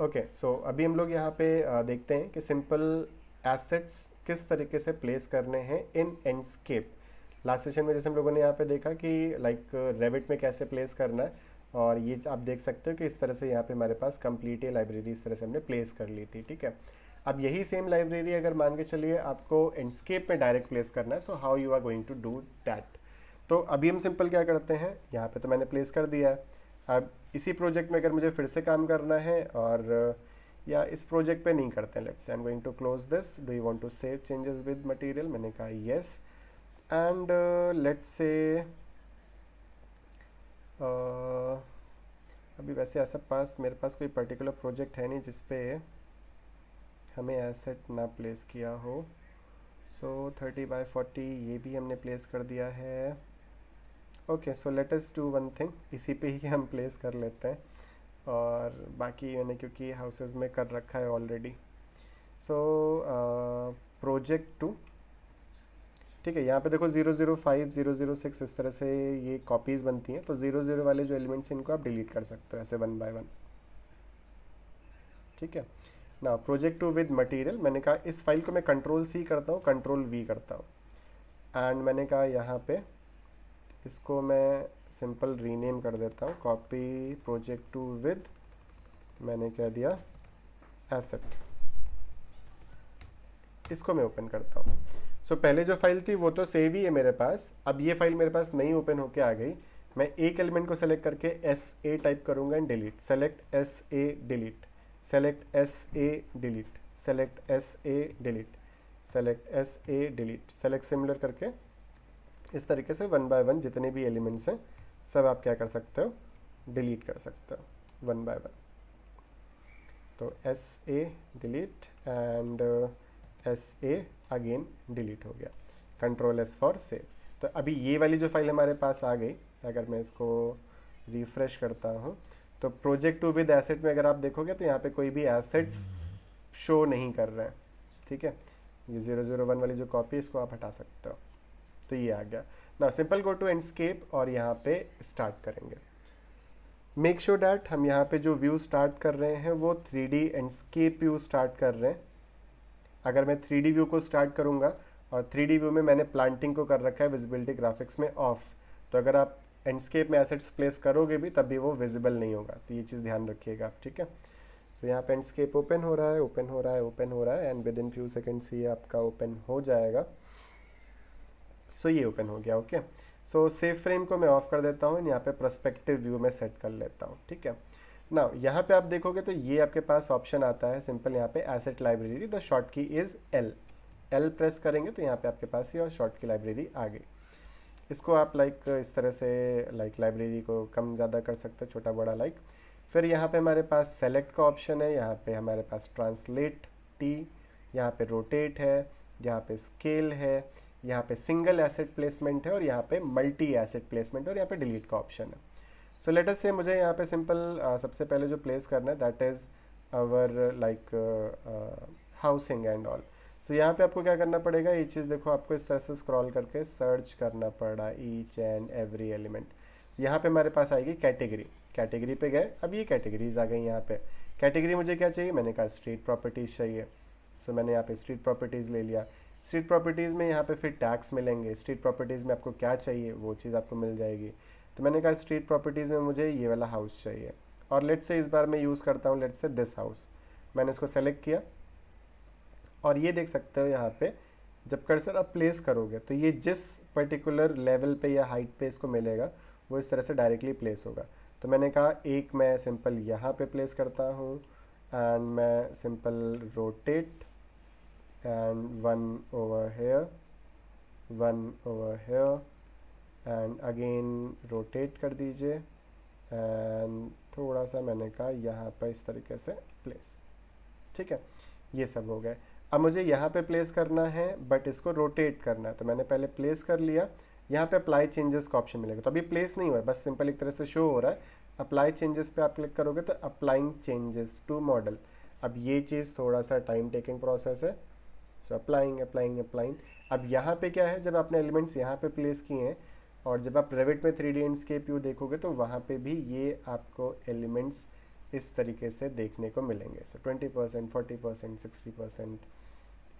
Okay, सो अभी हम लोग यहाँ पे देखते हैं कि सिंपल एसेट्स किस तरीके से प्लेस करने हैं इन एंडस्केप। लास्ट सेशन में जैसे हम लोगों ने यहाँ पे देखा कि लाइक रेविट में कैसे प्लेस करना है, और ये आप देख सकते हो कि इस तरह से यहाँ पे हमारे पास कंप्लीट ये लाइब्रेरी इस तरह से हमने प्लेस कर ली थी। ठीक है, अब यही सेम लाइब्रेरी अगर मान के चलिए आपको एंडस्केप में डायरेक्ट प्लेस करना है, so how you are going to do that. तो अभी हम सिंपल क्या करते हैं, यहाँ पे तो मैंने प्लेस कर दिया है। अब इसी प्रोजेक्ट में अगर मुझे फिर से काम करना है, और या इस प्रोजेक्ट पे नहीं करते हैं, let's say I am going to close this. Do you want to save changes with material, मैंने कहा यस। एंड लेट्स से अभी वैसे ऐसा मेरे पास कोई पर्टिकुलर प्रोजेक्ट है नहीं जिसपे हमें एसेट ना प्लेस किया हो। सो 30/40 ये भी हमने प्लेस कर दिया है। Okay, so let us do one thing, इसी पे ही हम प्लेस कर लेते हैं, और बाकी मैंने क्योंकि हाउसेज में कर रखा है ऑलरेडी। सो प्रोजेक्ट 2, ठीक है, यहाँ पे देखो 005 006 इस तरह से ये कॉपीज़ बनती हैं, तो 00 वाले जो एलिमेंट्स हैं इनको आप डिलीट कर सकते हो ऐसे 1 बाय 1। ठीक है ना, प्रोजेक्ट 2 विद मटेरियल, मैंने कहा इस फाइल को मैं Ctrl+C करता हूँ, Ctrl+V करता हूँ, एंड मैंने कहा यहाँ पे इसको मैं सिंपल रीनेम कर देता हूँ, कॉपी प्रोजेक्ट 2 विद, मैंने क्या दिया, एसेट। इसको मैं ओपन करता हूँ। सो पहले जो फाइल थी वो तो सेव ही है मेरे पास, अब ये फाइल मेरे पास नई ओपन होके आ गई। मैं एक एलिमेंट को सेलेक्ट करके SA टाइप करूँगा and delete, select SA delete, select SA delete, select SA delete, select SA delete, select similar करके इस तरीके से 1 बाय 1 जितने भी एलिमेंट्स हैं सब आप क्या कर सकते हो, डिलीट कर सकते हो 1 बाय 1। तो SA delete and SA again delete हो गया, Ctrl+S फॉर सेव। तो अभी ये वाली जो फाइल हमारे पास आ गई, अगर मैं इसको रिफ्रेश करता हूँ तो प्रोजेक्ट 2 विद एसेट में अगर आप देखोगे तो यहाँ पे कोई भी एसेट्स शो नहीं कर रहे हैं। ठीक है, ये 001 वाली जो कॉपी इसको आप हटा सकते हो। तो ये आ गया ना, सिंपल गो टू एंडस्केप और यहाँ पे स्टार्ट करेंगे। मेक श्योर डैट हम यहाँ पे जो व्यू स्टार्ट कर रहे हैं वो 3D एंडस्केप व्यू स्टार्ट कर रहे हैं। अगर मैं 3D व्यू को स्टार्ट करूँगा, और 3D व्यू में मैंने प्लांटिंग को कर रखा है विजिबिलिटी ग्राफिक्स में ऑफ, तो अगर आप एंडस्केप में एसेट्स प्लेस करोगे भी तब भी वो विजिबल नहीं होगा, तो ये चीज़ ध्यान रखिएगा आप। ठीक है, सो यहाँ पे एंडस्केप ओपन हो रहा है, ओपन हो रहा है, ओपन हो रहा है, and with in few seconds ये आपका ओपन हो जाएगा। सो ये ओपन हो गया। ओके, सो सेव फ्रेम को मैं ऑफ कर देता हूँ, यहाँ पे पर्सपेक्टिव व्यू में सेट कर लेता हूँ। ठीक है ना, यहाँ पे आप देखोगे तो ये आपके पास ऑप्शन आता है सिंपल, यहाँ पे एसेट लाइब्रेरी, द शॉर्ट की इज़ L प्रेस करेंगे तो यहाँ पे आपके पास ये और शॉर्ट की लाइब्रेरी आ गई। इसको आप लाइक इस तरह से लाइक लाइब्रेरी को कम ज़्यादा कर सकते हो, छोटा बड़ा लाइक। फिर यहाँ पे हमारे पास सेलेक्ट का ऑप्शन है, यहाँ पे हमारे पास ट्रांसलेट T, यहाँ पे रोटेट है, यहाँ पे स्केल है, यहाँ पे सिंगल एसेट प्लेसमेंट है, और यहाँ पे मल्टी एसेट प्लेसमेंट, और यहाँ पे डिलीट का ऑप्शन है। सो लेट अस से मुझे यहाँ पे सिंपल सबसे पहले जो प्लेस करना है that is our like housing and all. So यहाँ पे आपको क्या करना पड़ेगा, ये चीज़ देखो, आपको इस तरह से स्क्रॉल करके सर्च करना पड़ा ईच एंड एवरी एलिमेंट। यहाँ पे हमारे पास आएगी कैटेगरी, कैटेगरी पे गए, अब ये कैटेगरीज आ गई। यहाँ पे कैटेगरी मुझे क्या चाहिए, मैंने कहा स्ट्रीट प्रॉपर्टीज़ चाहिए। सो मैंने यहाँ पे स्ट्रीट प्रॉपर्टीज़ ले लिया। स्ट्रीट प्रॉपर्टीज़ में यहाँ पे फिर टैक्स मिलेंगे, स्ट्रीट प्रॉपर्टीज़ में आपको क्या चाहिए वो चीज़ आपको मिल जाएगी। तो मैंने कहा स्ट्रीट प्रॉपर्टीज़ में मुझे ये वाला हाउस चाहिए, और लेट से इस बार मैं यूज़ करता हूँ लेट से दिस हाउस। मैंने इसको सेलेक्ट किया, और ये देख सकते हो यहाँ पे जब कर्सर आप प्लेस करोगे तो ये जिस पर्टिकुलर लेवल पे या हाइट पे इसको मिलेगा वो इस तरह से डायरेक्टली प्लेस होगा। तो मैंने कहा एक मैं सिंपल यहाँ पे प्लेस करता हूँ, एंड मैं simple rotate, and 1 over here, 1 over here, and again rotate कर दीजिए, एंड थोड़ा सा मैंने कहा यहाँ पर इस तरीके से प्लेस। ठीक है, ये सब हो गए। अब मुझे यहाँ पे प्लेस करना है बट इसको रोटेट करना है, तो मैंने पहले प्लेस कर लिया। यहाँ पे अप्लाई चेंजेस का ऑप्शन मिलेगा, तो अभी प्लेस नहीं हुआ है, बस सिंपल एक तरह से शो हो रहा है। अप्लाई चेंजेस पे आप क्लिक करोगे तो अप्लाइंग चेंजेस टू मॉडल, अब ये चीज़ थोड़ा सा टाइम टेकिंग प्रोसेस है। So applying applying applying. अब यहाँ पे क्या है, जब आपने एलिमेंट्स यहाँ पे प्लेस किए हैं और जब आप रेविट में 3D एंडस्केप व्यू देखोगे तो वहाँ पे भी ये आपको एलिमेंट्स इस तरीके से देखने को मिलेंगे। सो 20%, 40%, 60%,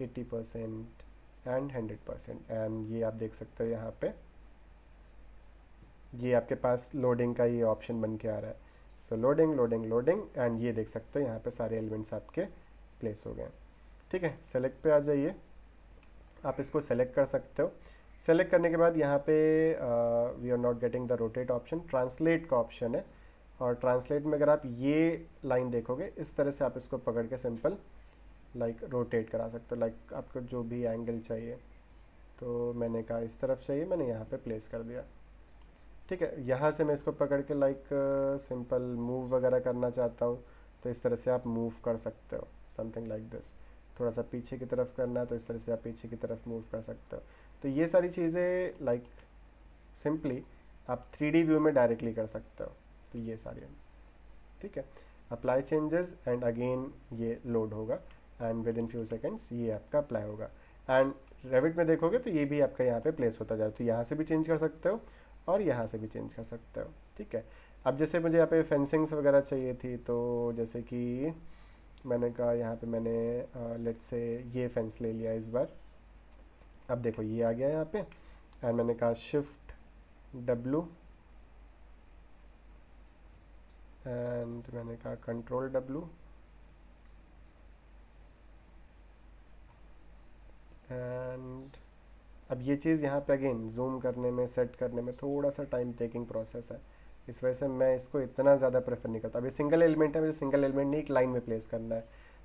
80% एंड 100%। एंड ये आप देख सकते हो यहाँ पे, ये आपके पास लोडिंग का ये ऑप्शन बन के आ रहा है। सो लोडिंग लोडिंग लोडिंग, एंड ये देख सकते हो यहाँ पे सारे एलिमेंट्स आपके प्लेस हो गए। ठीक है, सेलेक्ट पे आ जाइए, आप इसको सेलेक्ट कर सकते हो। सेलेक्ट करने के बाद यहाँ पे we are not getting the rotate option, translate का ऑप्शन है। और ट्रांसलेट में अगर आप ये लाइन देखोगे, इस तरह से आप इसको पकड़ के सिंपल लाइक रोटेट करा सकते हो, लाइक आपको जो भी एंगल चाहिए। तो मैंने कहा इस तरफ चाहिए, मैंने यहाँ पे प्लेस कर दिया। ठीक है, यहाँ से मैं इसको पकड़ के लाइक सिंपल मूव वगैरह करना चाहता हूँ, तो इस तरह से आप मूव कर सकते हो, समथिंग लाइक दिस। थोड़ा सा पीछे की तरफ करना है तो इस तरह से आप पीछे की तरफ मूव कर सकते हो। तो ये सारी चीज़ें लाइक सिंपली आप 3D व्यू में डायरेक्टली कर सकते हो। तो ये सारी, ठीक है, अप्लाई चेंजेस एंड अगेन ये लोड होगा and with in few seconds ये आपका अप्लाई होगा। एंड रेविट में देखोगे तो ये भी आपका यहाँ पे प्लेस होता जाए, तो यहाँ से भी चेंज कर सकते हो और यहाँ से भी चेंज कर सकते हो। ठीक है, अब जैसे मुझे यहाँ पे फेंसिंग्स वगैरह चाहिए थी, तो जैसे कि मैंने कहा यहाँ पे मैंने लेट्स से ये फेंस ले लिया इस बार। अब देखो ये आ गया यहाँ पे, एंड मैंने कहा शिफ्ट W एंड मैंने कहा कंट्रोल W एंड अब ये चीज़ यहाँ पे अगेन जूम करने में, सेट करने में थोड़ा सा टाइम टेकिंग प्रोसेस है, इस वजह से मैं इसको इतना ज़्यादा प्रेफर नहीं करता। अभी सिंगल एलिमेंट है, मुझे सिंगल एलिमेंट नहीं एक लाइन में प्लेस करना है,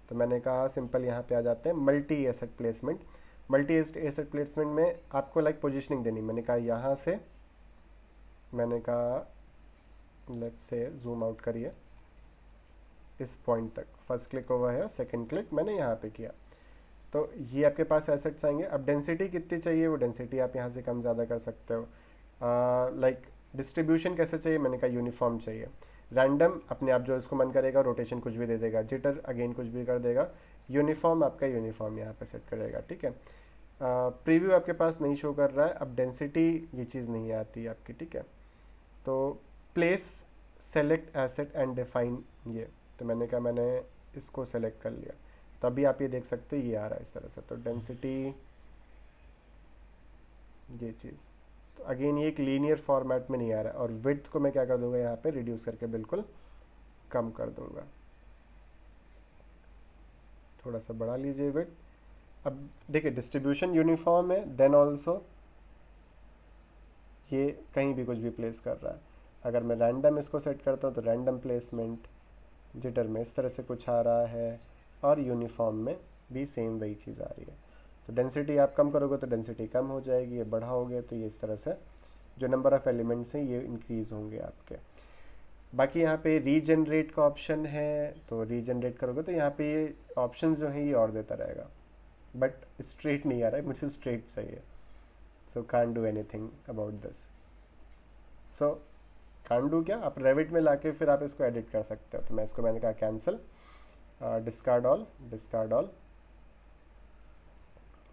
तो मैंने कहा सिंपल यहाँ पे आ जाते हैं multi asset placement. Multi asset placement में आपको लाइक पोजिशनिंग देनी, मैंने कहा यहाँ से, मैंने कहा लेट्स से जूम आउट करिए इस पॉइंट तक, फर्स्ट क्लिक ओवर है, सेकेंड क्लिक मैंने यहाँ पे किया, तो ये आपके पास एसेट्स आएंगे। अब डेंसिटी कितनी चाहिए, वो डेंसिटी आप यहाँ से कम ज़्यादा कर सकते हो। लाइक डिस्ट्रीब्यूशन कैसे चाहिए, मैंने कहा यूनिफॉर्म चाहिए। रैंडम अपने आप जो इसको मन करेगा, रोटेशन कुछ भी दे देगा, जिटर अगेन कुछ भी कर देगा। यूनिफॉर्म आपका यूनिफॉर्म यहाँ पे सेट करेगा। ठीक है, प्रीव्यू आपके पास नहीं शो कर रहा है, अब डेंसिटी ये चीज़ नहीं आती आपकी। ठीक है, तो place select asset and define ये, तो मैंने कहा मैंने इसको सेलेक्ट कर लिया, तो अभी आप ये देख सकते हो ये आ रहा है इस तरह से। तो डेंसिटी ये चीज़, तो अगेन ये एक लीनियर फॉर्मेट में नहीं आ रहा है। और विड्थ को मैं क्या कर दूंगा यहाँ पे रिड्यूस करके बिल्कुल कम कर दूंगा, थोड़ा सा बढ़ा लीजिए विड्थ। अब देखिए डिस्ट्रीब्यूशन यूनिफॉर्म है, देन ऑल्सो ये कहीं भी कुछ भी प्लेस कर रहा है। अगर मैं रैंडम इसको सेट करता हूँ तो रैंडम प्लेसमेंट, जिटर में इस तरह से कुछ आ रहा है, और यूनिफॉर्म में भी सेम वही चीज़ आ रही है। तो डेंसिटी आप कम करोगे तो डेंसिटी कम हो जाएगी, ये बढ़ाओगे तो ये इस तरह से जो नंबर ऑफ़ एलिमेंट्स हैं ये इंक्रीज़ होंगे आपके। बाकी यहाँ पे रीजनरेट का ऑप्शन है, तो रीजनरेट करोगे तो यहाँ पे ये ऑप्शन जो हैं ये और देता रहेगा, बट स्ट्रेट नहीं आ रहा है, मुझे स्ट्रेट चाहिए। So can't do anything about this. So can't do क्या, आप रेविट में लाके फिर आप इसको एडिट कर सकते हो। तो मैं इसको मैंने कहा कैंसिल, डिस्कार्ड ऑल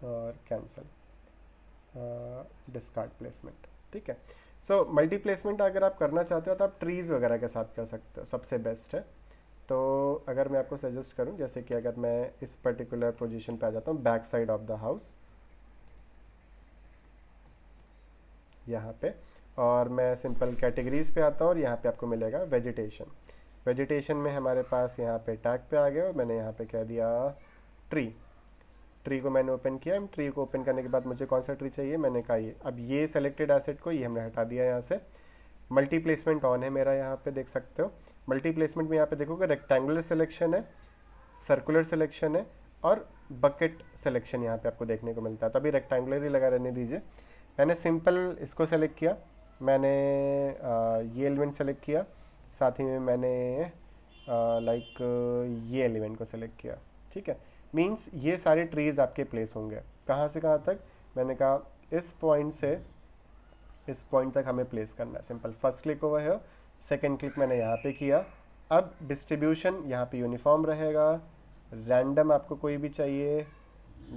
और कैंसिल, डिस्कार्ड प्लेसमेंट। ठीक है, सो मल्टी प्लेसमेंट अगर आप करना चाहते हो तो आप ट्रीज़ वगैरह के साथ कर सकते हो, सबसे बेस्ट है। तो अगर मैं आपको सजेस्ट करूं, जैसे कि अगर मैं इस पर्टिकुलर पोजीशन पे आ जाता हूं, back side of the house यहाँ पे, और मैं सिंपल कैटेगरीज पे आता हूँ और यहाँ पे आपको मिलेगा वेजिटेशन। वेजिटेशन में हमारे पास यहाँ पे टैग पे आ गया और मैंने यहाँ पे कह दिया ट्री को मैंने ओपन किया। ट्री को ओपन करने के बाद मुझे कौन सा ट्री चाहिए, मैंने कहा ये। अब ये सेलेक्टेड एसेट को ये हमने हटा दिया यहाँ से। मल्टी प्लेसमेंट ऑन है मेरा, यहाँ पे देख सकते हो। मल्टी प्लेसमेंट में यहाँ पे देखोगे रेक्टेंगुलर सिलेक्शन है, सर्कुलर सिलेक्शन है और बकेट सिलेक्शन यहाँ पे आपको देखने को मिलता है। तो अभी रेक्टेंगुलर ही लगा रहने दीजिए। मैंने सिंपल इसको सेलेक्ट किया, मैंने ये एलिमेंट सेलेक्ट किया, साथ ही में मैंने लाइक ये एलिमेंट को सेलेक्ट किया। ठीक है, मींस ये सारे ट्रीज़ आपके प्लेस होंगे। कहाँ से कहाँ तक, मैंने कहा इस पॉइंट से इस पॉइंट तक हमें प्लेस करना है। सिंपल फर्स्ट क्लिक ओवर है, सेकंड क्लिक मैंने यहाँ पे किया। अब डिस्ट्रीब्यूशन यहाँ पे यूनिफॉर्म रहेगा, रैंडम आपको कोई भी चाहिए,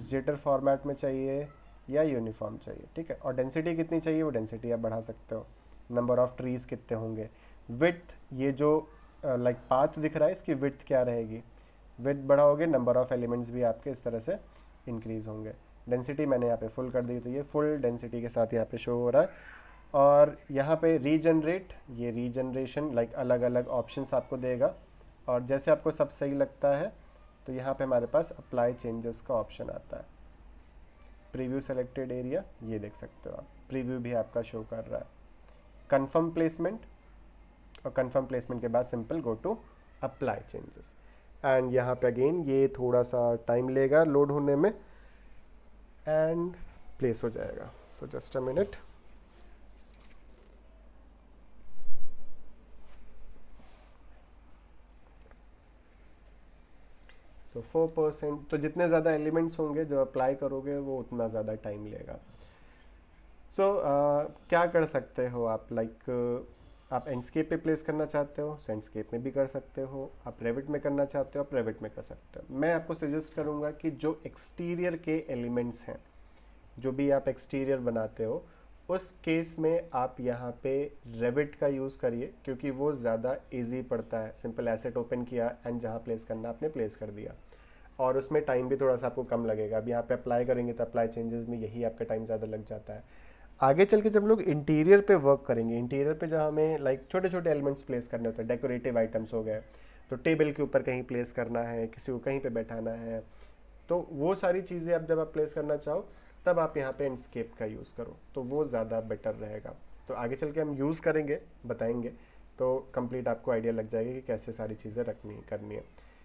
जिटर फॉर्मेट में चाहिए या यूनिफॉर्म चाहिए। ठीक है, और डेंसिटी कितनी चाहिए वो डेंसिटी आप बढ़ा सकते हो, नंबर ऑफ़ ट्रीज़ कितने होंगे। विड्थ ये जो लाइक पाथ दिख रहा है, इसकी विड्थ क्या रहेगी, विड्थ बढ़ाओगे नंबर ऑफ एलिमेंट्स भी आपके इस तरह से इंक्रीज होंगे। डेंसिटी मैंने यहाँ पे फुल कर दी, तो ये फुल डेंसिटी के साथ यहाँ पे शो हो रहा है। और यहाँ पे रीजनरेट, ये रीजनरेशन लाइक अलग अलग ऑप्शंस आपको देगा, और जैसे आपको सब सही लगता है तो यहाँ पे हमारे पास अप्लाई चेंजेस का ऑप्शन आता है। प्रीव्यू सेलेक्टेड एरिया, ये देख सकते हो आप, प्रीव्यू भी आपका शो कर रहा है। कंफर्म प्लेसमेंट, और कंफर्म प्लेसमेंट के बाद simple go to apply changes, and यहाँ पे अगेन ये थोड़ा सा टाइम लेगा लोड होने में, एंड प्लेस हो जाएगा। So just a minute. सो 4%, तो जितने ज़्यादा एलिमेंट्स होंगे जब अप्लाई करोगे वो उतना ज़्यादा टाइम लेगा। सो क्या कर सकते हो आप, आप एंडस्केप पे प्लेस करना चाहते हो सो एंडस्केप में भी कर सकते हो, आप रेविट में करना चाहते हो आप रेविट में कर सकते हो। मैं आपको सजेस्ट करूँगा कि जो एक्सटीरियर के एलिमेंट्स हैं, जो भी आप एक्सटीरियर बनाते हो, उस केस में आप यहाँ पे रेविट का यूज़ करिए, क्योंकि वो ज़्यादा इजी पड़ता है। सिंपल एसेट ओपन किया एंड जहाँ प्लेस करना आपने प्लेस कर दिया, और उसमें टाइम भी थोड़ा सा आपको कम लगेगा। अब यहाँ पे अप्लाई करेंगे तो अप्लाई चेंजेस में यही आपका टाइम ज़्यादा लग जाता है। आगे चल के जब लोग इंटीरियर पे वर्क करेंगे, इंटीरियर पे जहाँ हमें छोटे छोटे एलिमेंट्स प्लेस करने होते हैं, डेकोरेटिव आइटम्स हो गए, तो टेबल के ऊपर कहीं प्लेस करना है, किसी को कहीं पे बैठाना है, तो वो सारी चीज़ें आप जब आप प्लेस करना चाहो तब आप यहाँ पे एंडस्केप का यूज़ करो, तो वो ज़्यादा बेटर रहेगा। तो आगे चल के हम यूज़ करेंगे, बताएंगे, तो कंप्लीट आपको आइडिया लग जाएगा कि कैसे सारी चीज़ें रखनी करनी है।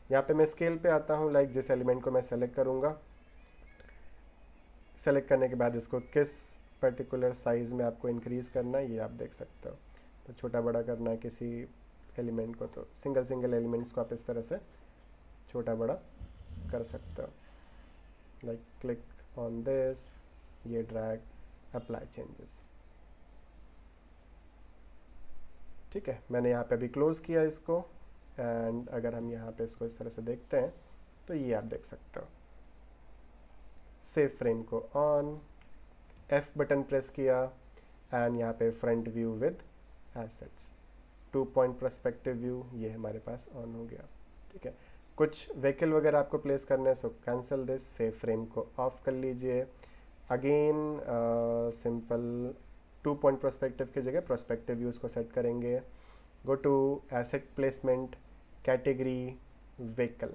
यहाँ पे मैं स्केल पे आता हूँ, जिस एलिमेंट को मैं सेलेक्ट करूँगा, सेलेक्ट करने के बाद इसको किस पर्टिकुलर साइज़ में आपको इंक्रीज़ करना है ये आप देख सकते हो। तो छोटा बड़ा करना है किसी एलिमेंट को, तो सिंगल सिंगल एलिमेंट्स को आप इस तरह से छोटा बड़ा कर सकते हो। क्लिक ऑन दिस, ये ड्रैग, अप्लाई चेंजेस। ठीक है, मैंने यहाँ पे अभी क्लोज़ किया इसको, एंड अगर हम यहाँ पे इसको इस तरह से देखते हैं तो ये आप देख सकते हो। सेव फ्रेम को ऑन, F बटन प्रेस किया, एंड यहाँ पे front view with assets, 2 point perspective view, ये हमारे पास ऑन हो गया। ठीक है, कुछ व्हीकल वगैरह आपको प्लेस करना है, सो कैंसिल दिस, सेव फ्रेम को ऑफ कर लीजिए। अगेन सिंपल 2 पॉइंट पर्सपेक्टिव की जगह पर्सपेक्टिव व्यूज़ को सेट करेंगे। Go to asset placement, category, vehicle.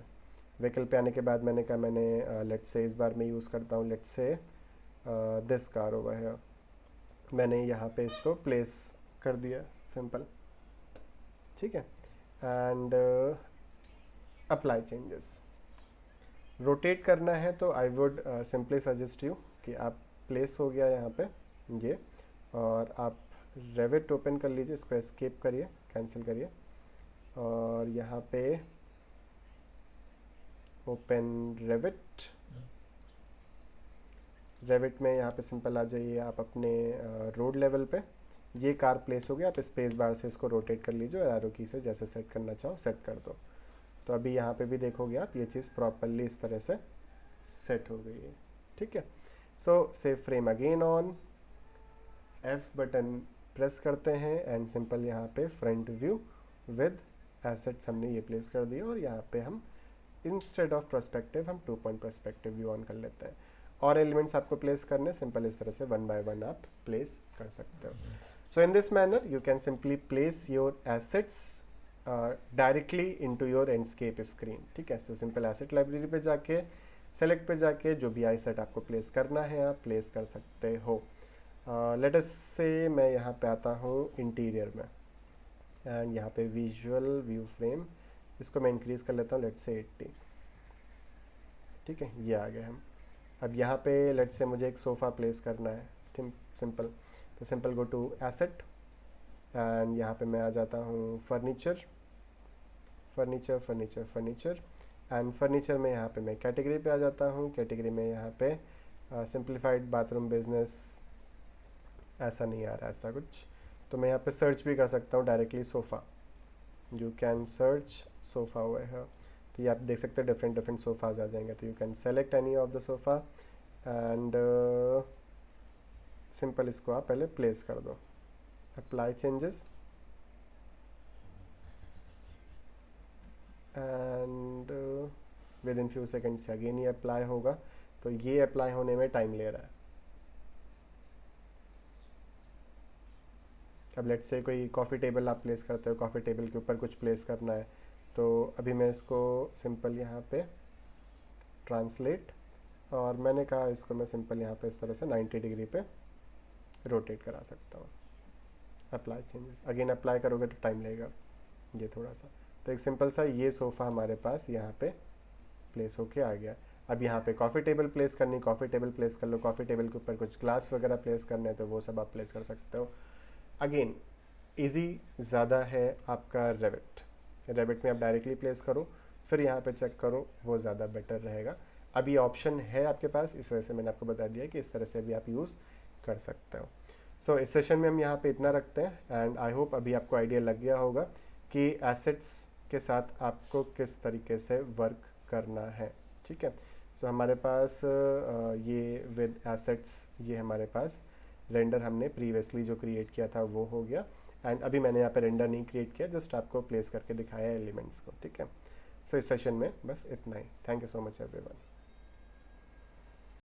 Vehicle पे आने के बाद मैंने कहा लेट्स से इस बार मैं यूज़ करता हूँ, let's say this car over here, मैंने यहाँ पे इसको प्लेस कर दिया सिंपल। ठीक है, एंड अप्लाई चेंजेस। रोटेट करना है तो I would simply suggest you कि आप प्लेस हो गया यहाँ पे ये, और आप रेविट ओपन कर लीजिए, इसको एस्केप करिए, कैंसिल करिए, और यहाँ पे ओपन रेविट। रेविट में यहाँ पे सिंपल आ जाइए आप अपने रोड लेवल पे, ये कार प्लेस हो गया, आप स्पेस बार से इसको रोटेट कर लीजिए, और एरो की से जैसे सेट करना चाहो सेट कर दो। तो अभी यहाँ पे भी देखोगे आप, ये चीज़ प्रॉपरली इस तरह से सेट हो गई है। ठीक है, सो save frame again on, F button press करते हैं, एंड सिंपल यहाँ पे फ्रंट व्यू विद एसेट्स हमने ये प्लेस कर दिया, और यहाँ पे हम इंस्टेड ऑफ पर्सपेक्टिव हम 2 पॉइंट पर्सपेक्टिव व्यू ऑन कर लेते हैं। और एलिमेंट्स आपको प्लेस करने, सिंपल इस तरह से 1 बाय 1 आप प्लेस कर सकते हो। So in this manner you can simply place your assets directly into your landscape screen. ठीक है, सो सिंपल एसेट लाइब्रेरी पे जाके, सेलेक्ट पे जाके जो भी एसेट आपको प्लेस करना है आप प्लेस कर सकते हो। लेट अस से मैं यहाँ पे आता हूँ इंटीरियर में, एंड यहाँ पे विजुअल व्यू फ्रेम, इसको मैं इंक्रीज़ कर लेता हूँ, लेट्स से 80। ठीक है, ये आ गए हम। अब यहाँ पे लेट्स से मुझे एक सोफ़ा प्लेस करना है, सिंपल, तो simple go to asset, and यहाँ पे मैं आ जाता हूँ furniture, furniture furniture furniture, and furniture में यहाँ पे मैं कैटेगरी पे आ जाता हूँ। कैटेगरी में यहाँ पे सिंप्लीफाइड बाथरूम बिजनेस, ऐसा नहीं आ रहा ऐसा कुछ, तो मैं यहाँ पे सर्च भी कर सकता हूँ directly sofa, you can search sofa हुआ है, तो ये आप देख सकते हैं डिफरेंट डिफरेंट सोफ़ाज आ जाएंगे। तो you can select any of the sofa, and simple इसको आप पहले प्लेस कर दो, apply changes, and with in few seconds again ये अप्लाई होगा। तो ये अप्लाई होने में टाइम ले रहा है। अब लेट्स से कोई कॉफ़ी टेबल आप प्लेस करते हो, कॉफ़ी टेबल के ऊपर कुछ प्लेस करना है, तो अभी मैं इसको सिंपल यहाँ पे ट्रांसलेट, और मैंने कहा इसको मैं सिंपल यहाँ पे इस तरह से 90 डिग्री पे रोटेट करा सकता हूँ। अप्लाई चेंजेस, अगेन अप्लाई करोगे तो टाइम लगेगा ये थोड़ा सा। तो एक सिंपल सा ये सोफ़ा हमारे पास यहाँ पे प्लेस होके आ गया। अब यहाँ पे कॉफ़ी टेबल प्लेस करनी, कॉफ़ी टेबल प्लेस कर लो, कॉफ़ी टेबल के ऊपर कुछ ग्लास वगैरह प्लेस करने हैं तो वो सब आप प्लेस कर सकते हो। अगेन इजी ज़्यादा है आपका रेविट में आप डायरेक्टली प्लेस करो, फिर यहाँ पे चेक करो, वो ज़्यादा बेटर रहेगा। अब ये ऑप्शन है आपके पास, इस वजह से मैंने आपको बता दिया कि इस तरह से भी आप यूज़ कर सकते हो। सो इस सेशन में हम यहाँ पे इतना रखते हैं एंड आई होप अभी आपको आइडिया लग गया होगा कि एसेट्स के साथ आपको किस तरीके से वर्क करना है। ठीक है, सो हमारे पास ये विद एसेट्स, ये हमारे पास रेंडर हमने प्रीवियसली जो क्रिएट किया था वो हो गया, एंड अभी मैंने यहाँ पे रेंडर नहीं क्रिएट किया, जस्ट आपको प्लेस करके दिखाया एलिमेंट्स को। ठीक है, सो इस सेशन में बस इतना ही। Thank you so much everyone.